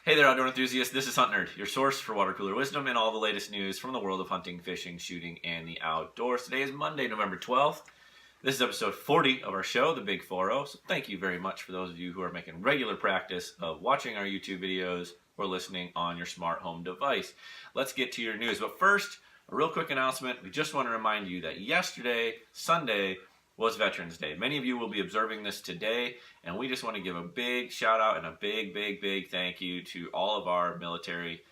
Hey there, outdoor enthusiasts. This is HuntNerd, your source for water cooler wisdom and all the latest news from the world of hunting, fishing, shooting, and the outdoors. Today is Monday, November 12th. This is episode 40 of our show, The Big 4-0. So thank you very much for those of you who are making regular practice of watching our YouTube videos or listening on your smart home device. Let's get to your news. But first, a real quick announcement. We just want to remind you that yesterday, Sunday, was Veterans Day. Many of you will be observing this today, and we just want to give a big shout out and a big thank you to all of our military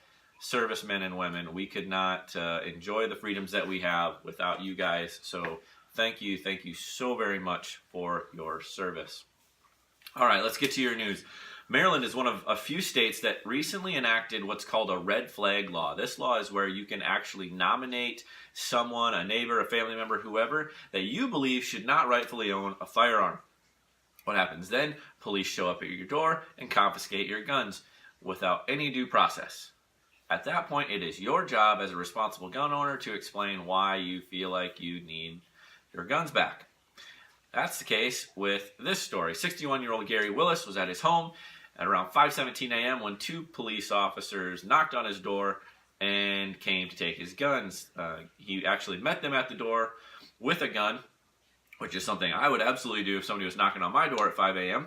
servicemen and women. We could not enjoy the freedoms that we have without you guys, so thank you so very much for your service. All right, let's get to your news. Maryland is one of a few states that recently enacted what's called a red flag law. This law is where you can actually nominate someone, a neighbor, a family member, whoever, that you believe should not rightfully own a firearm. What happens then? Police show up at your door and confiscate your guns without any due process. At that point, it is your job as a responsible gun owner to explain why you feel like you need your guns back. That's the case with this story. 61-year-old Gary Willis was at his home at around 5:17 a.m. when two police officers knocked on his door and came to take his guns. He actually met them at the door with a gun, which is something I would absolutely do if somebody was knocking on my door at 5 a.m.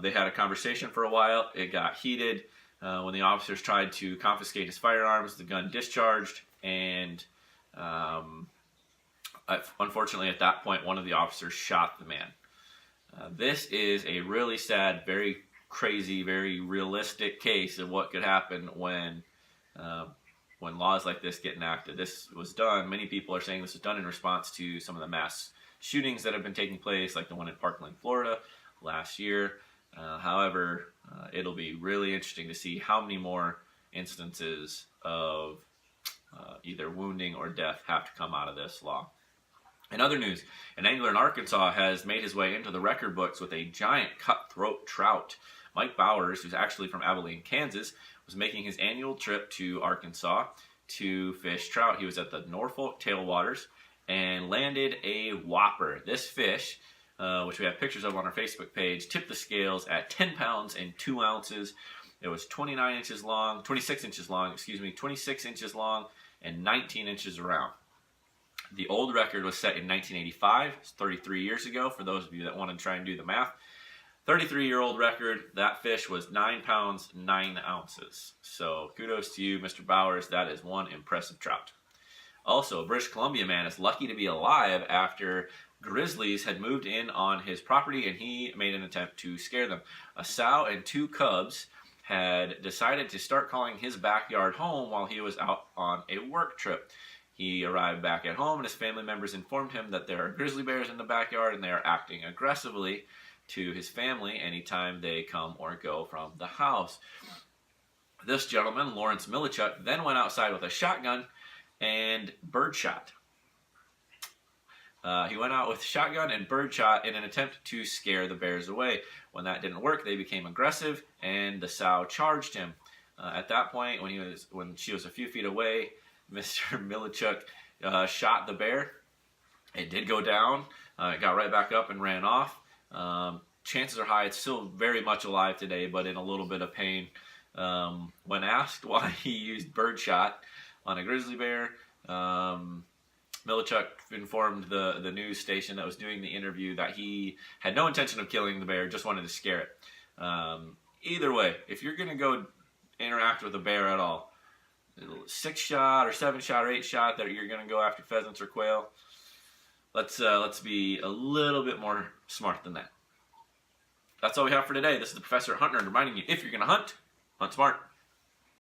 They had a conversation for a while. It got heated. When the officers tried to confiscate his firearms, the gun discharged, and unfortunately at that point, one of the officers shot the man. This is a really sad, very crazy, very realistic case of what could happen when laws like this get enacted. This was done, many people are saying this was done in response to some of the mass shootings that have been taking place, like the one in Parkland, Florida last year. However, it'll be really interesting to see how many more instances of either wounding or death have to come out of this law. In other news, an angler in Arkansas has made his way into the record books with a giant cutthroat trout. Mike Bowers, who's actually from Abilene, Kansas, was making his annual trip to Arkansas to fish trout. He was at the Norfolk tailwaters and landed a whopper. This fish, which we have pictures of on our Facebook page, tipped the scales at 10 pounds and 2 ounces. It was 26 inches long, and 19 inches around. The old record was set in 1985, it's 33 years ago, for those of you that want to try and do the math. 33-year-old record, that fish was 9 pounds, 9 ounces. So kudos to you, Mr. Bowers. That is one impressive trout. Also, a British Columbia man is lucky to be alive after grizzlies had moved in on his property and he made an attempt to scare them. A sow and 2 cubs had decided to start calling his backyard home while he was out on a work trip. He arrived back at home and his family members informed him that there are grizzly bears in the backyard and they are acting aggressively to his family anytime they come or go from the house. This gentleman, Lawrence Millichuk, then went outside with a shotgun and birdshot. He went out with shotgun and birdshot in an attempt to scare the bears away. When that didn't work, they became aggressive and the sow charged him. At that point, when she was a few feet away, Mr. Millichuk shot the bear. It did go down. It got right back up and ran off. Chances are high it's still very much alive today, but in a little bit of pain. When asked why he used birdshot on a grizzly bear, Millichuk informed the news station that was doing the interview that he had no intention of killing the bear, just wanted to scare it. Either way, if you're going to go interact with a bear at all, 6-shot or 7-shot or 8-shot that you're going to go after pheasants or quail, let's be a little bit more smart than that. That's all we have for today. This is the Professor at HuntNerd reminding you, if you're going to hunt, hunt smart.